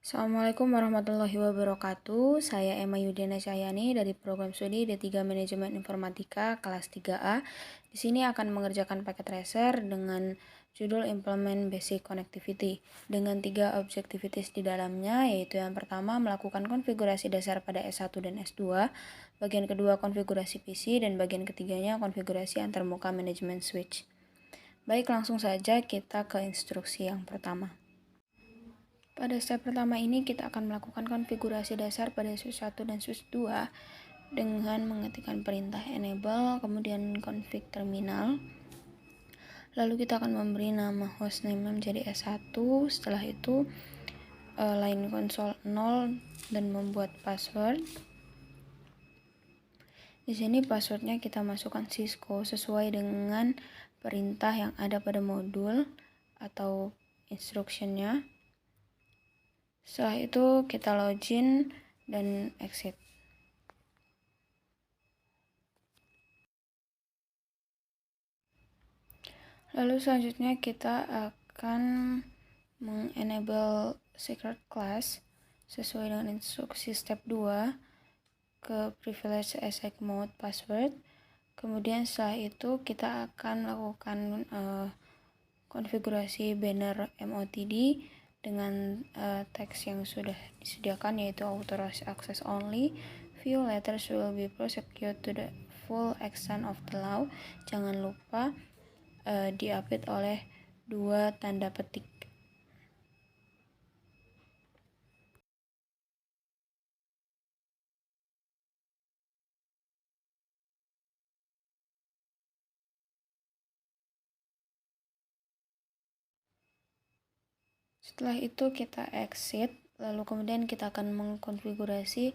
Assalamualaikum warahmatullahi wabarakatuh. Saya Emma Yudena Cahyani dari program studi D3 Manajemen Informatika kelas 3A. Di sini akan mengerjakan paket tracer dengan judul Implement Basic Connectivity dengan 3 objectivities di dalamnya, yaitu yang pertama melakukan konfigurasi dasar pada S1 dan S2, bagian kedua konfigurasi PC, dan bagian ketiganya konfigurasi antarmuka manajemen switch. Baik, langsung saja kita ke instruksi yang pertama. Pada step pertama ini kita akan melakukan konfigurasi dasar pada switch 1 dan switch 2 dengan mengetikkan perintah enable, kemudian config terminal. Lalu kita akan memberi nama hostname menjadi S1, setelah itu line console 0 dan membuat password. Di sini passwordnya kita masukkan Cisco sesuai dengan perintah yang ada pada modul atau instructionnya. Setelah itu kita login dan exit. Lalu selanjutnya kita akan mengenable secret class sesuai dengan instruksi step 2 ke privilege assign mode password. Kemudian setelah itu kita akan melakukan konfigurasi banner MOTD dengan teks yang sudah disediakan, yaitu authorized access only. View letters will be prosecuted to the full extent of the law. Jangan lupa diapit oleh 2 tanda petik. Setelah itu kita exit, lalu kemudian kita akan mengkonfigurasi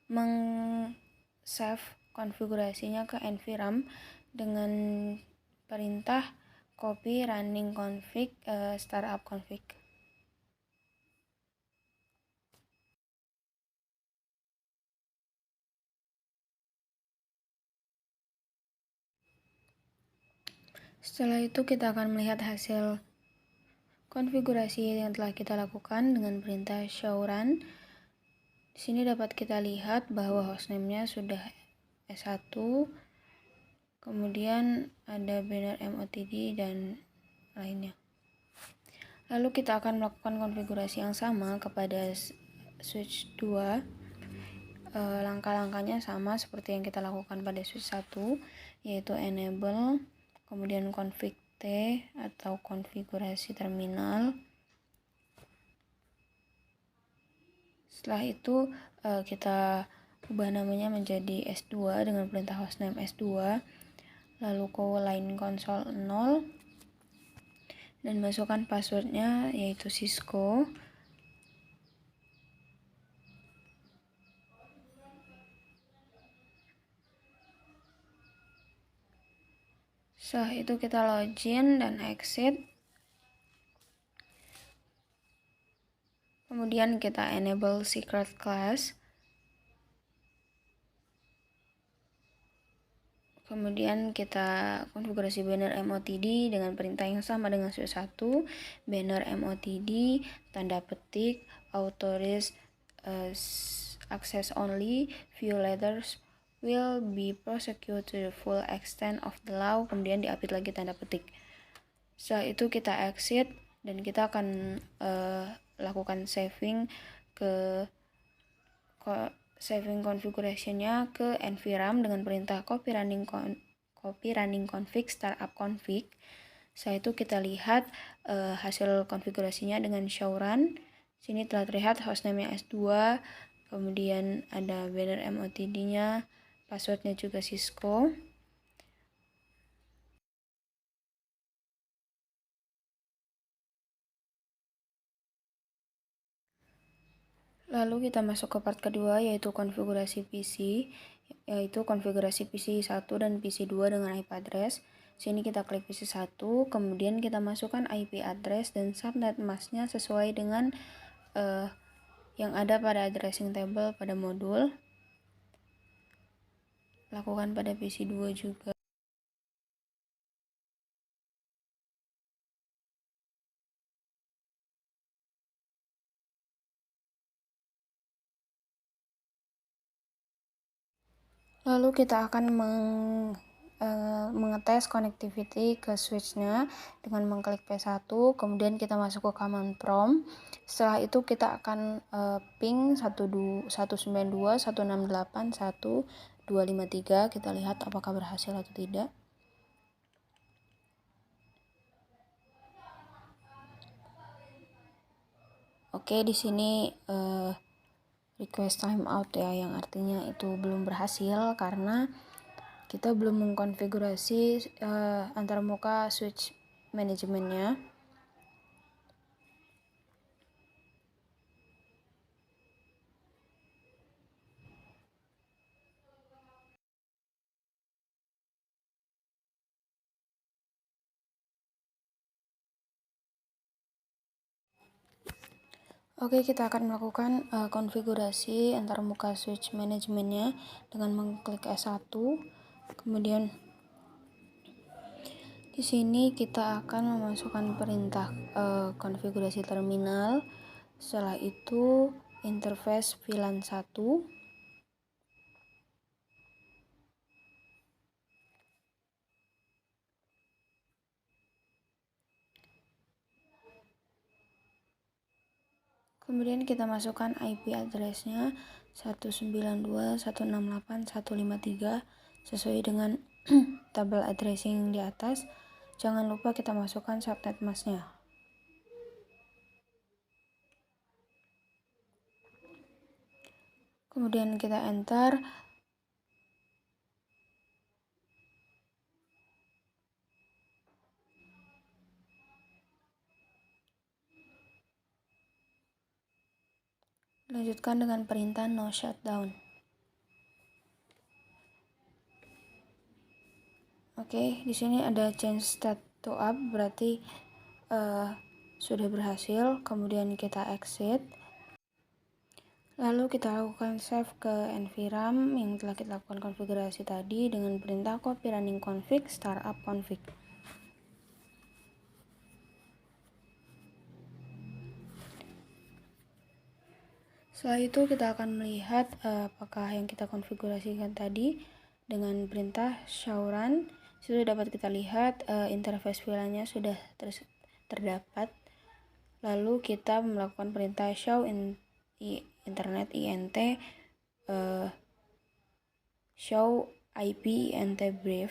meng-save konfigurasinya ke NVRAM dengan perintah copy running config startup config. Setelah itu kita akan melihat hasil konfigurasi yang telah kita lakukan dengan perintah show run. Di sini dapat kita lihat bahwa hostname-nya sudah S1, kemudian ada banner MOTD dan lainnya. Lalu kita akan melakukan konfigurasi yang sama kepada switch 2. Langkah-langkahnya sama seperti yang kita lakukan pada switch 1, yaitu enable, kemudian config T atau konfigurasi terminal. Setelah itu kita ubah namanya menjadi S2 dengan perintah hostname S2, lalu ke line console 0 dan masukkan passwordnya yaitu Cisco. Setelah itu kita login dan exit. Kemudian kita enable secret class. Kemudian kita konfigurasi banner MOTD dengan perintah yang sama dengan switch 1. Banner MOTD, tanda petik, authorized access only, view letters will be prosecuted to the full extent of the law. Kemudian diapit lagi tanda petik. Setelah itu kita exit dan kita akan lakukan saving configuration-nya ke NVRAM dengan perintah copy running config startup config. Setelah itu kita lihat hasil konfigurasinya dengan show run. Sini telah terlihat hostname-nya S2, kemudian ada banner MOTD-nya, passwordnya juga Cisco. Lalu kita masuk ke part kedua, yaitu konfigurasi PC, yaitu konfigurasi PC 1 dan PC 2 dengan IP address. Sini kita klik PC 1, kemudian kita masukkan IP address dan subnet masknya sesuai dengan yang ada pada addressing table pada modul. Lakukan pada PC 2 juga. Lalu kita akan mengetes connectivity ke switch-nya dengan mengklik P1, kemudian kita masuk ke command prompt. Setelah itu kita akan ping 192.168.1.253. Kita lihat apakah berhasil atau tidak. Oke, di sini request timeout ya, yang artinya itu belum berhasil karena kita belum mengkonfigurasi antarmuka switch manajemennya. Oke, kita akan melakukan konfigurasi antarmuka switch manajemennya dengan mengklik S1. Kemudian di sini kita akan memasukkan perintah konfigurasi terminal. Setelah itu interface VLAN 1. Kemudian kita masukkan IP address-nya 192.168.153 sesuai dengan tabel addressing di atas. Jangan lupa kita masukkan subnet mask-nya. Kemudian kita enter. Lanjutkan dengan perintah no shutdown. Oke, di sini ada change state to up, berarti sudah berhasil. Kemudian kita exit. Lalu kita lakukan save ke NVRAM yang telah kita lakukan konfigurasi tadi dengan perintah copy running config startup config. Setelah itu kita akan melihat apakah yang kita konfigurasikan tadi dengan perintah show run. Sudah dapat kita lihat interface VLAN-nya sudah terdapat. Lalu kita melakukan perintah show internet int show IP int brief.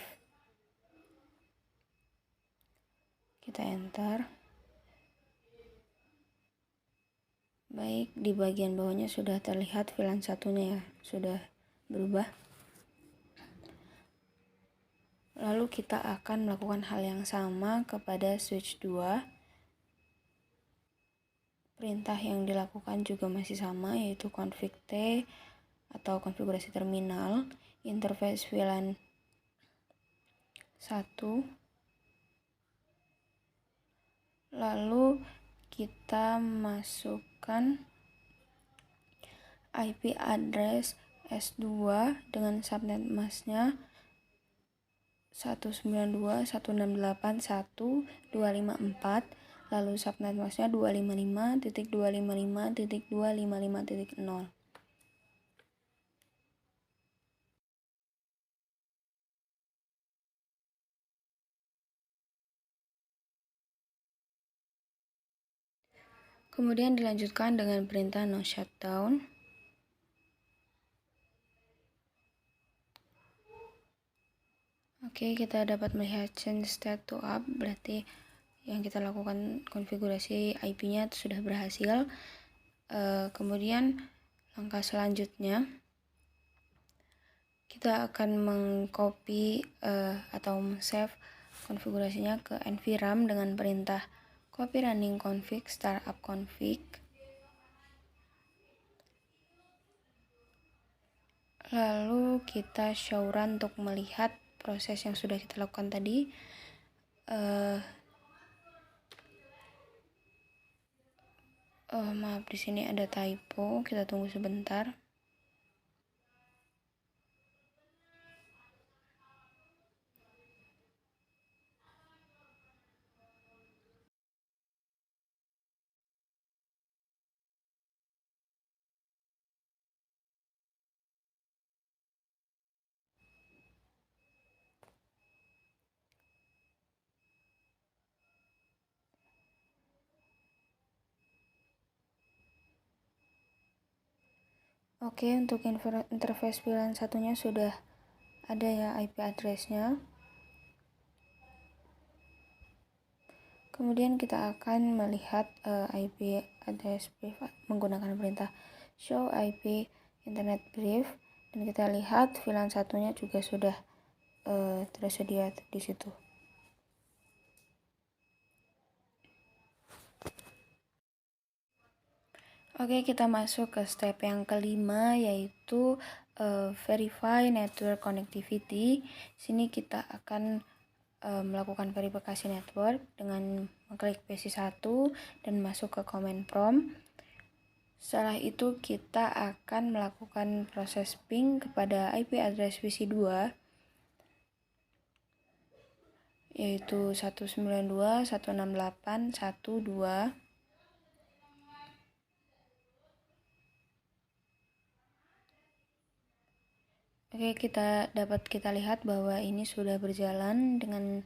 Kita enter. Baik, di bagian bawahnya sudah terlihat VLAN satunya ya, sudah berubah. Lalu kita akan melakukan hal yang sama kepada switch 2. Perintah yang dilakukan juga masih sama, yaitu config T atau konfigurasi terminal, interface VLAN 1. Lalu kita masukkan IP address S2 dengan subnet mask-nya 192.168.1.254, lalu subnet mask-nya 255.255.255.0. Kemudian dilanjutkan dengan perintah no shutdown. Oke, kita dapat melihat change state to up, berarti yang kita lakukan konfigurasi IP-nya sudah berhasil. Kemudian langkah selanjutnya kita akan mengcopy atau save konfigurasinya ke NVRAM dengan perintah copy running config startup config. Lalu kita show run untuk melihat proses yang sudah kita lakukan tadi. Maaf, di sini ada typo. Kita tunggu sebentar. Oke, untuk interface VLAN satunya sudah ada ya IP address-nya. Kemudian kita akan melihat IP address brief menggunakan perintah show IP internet brief, dan kita lihat VLAN satunya juga sudah tersedia di situ. Oke, kita masuk ke step yang kelima, yaitu verify network connectivity. Sini kita akan melakukan verifikasi network dengan mengklik PC1 dan masuk ke command prompt. Setelah itu kita akan melakukan proses ping kepada IP address PC2, yaitu 192.168.1.2. Oke, kita lihat bahwa ini sudah berjalan dengan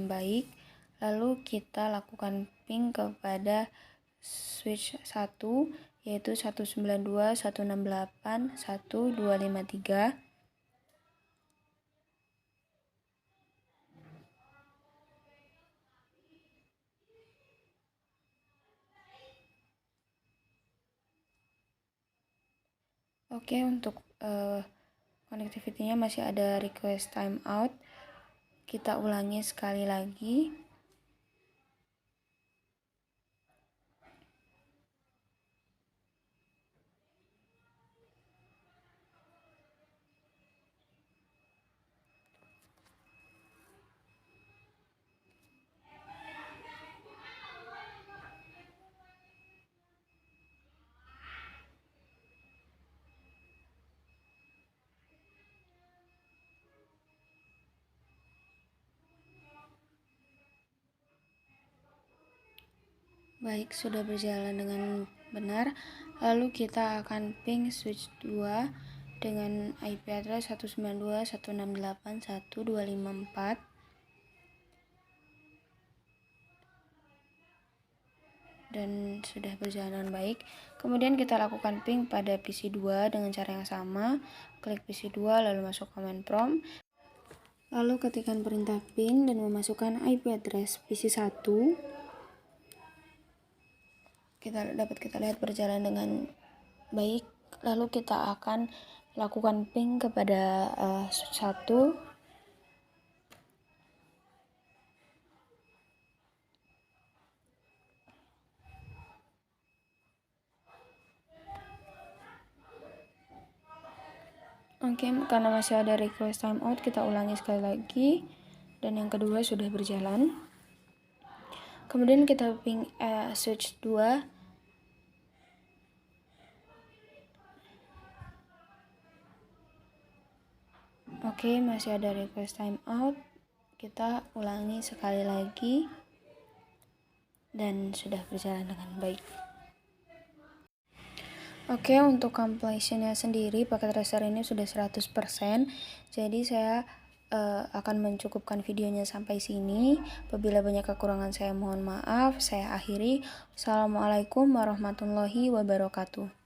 baik. Lalu kita lakukan ping kepada switch 1, yaitu 192.168.1.253. Oke, untuk connectivity-nya masih ada request timeout. Kita ulangi sekali lagi. Baik, sudah berjalan dengan benar. Lalu kita akan ping switch 2 dengan IP address 192.168.1.254. Dan sudah berjalan baik. Kemudian kita lakukan ping pada PC2 dengan cara yang sama. Klik PC2 lalu masuk command prompt. Lalu ketikkan perintah ping dan memasukkan IP address PC1. Kita lihat berjalan dengan baik. Lalu kita akan lakukan ping kepada switch 1. Oke, karena masih ada request timeout, kita ulangi sekali lagi. Dan yang kedua sudah berjalan. Kemudian kita ping switch 2. Oke, masih ada request timeout. Kita ulangi sekali lagi. Dan sudah berjalan dengan baik. Oke, untuk completionnya sendiri paket tracer ini sudah 100%. Jadi saya akan mencukupkan videonya sampai sini. Apabila banyak kekurangan saya mohon maaf. Saya akhiri. Assalamualaikum warahmatullahi wabarakatuh.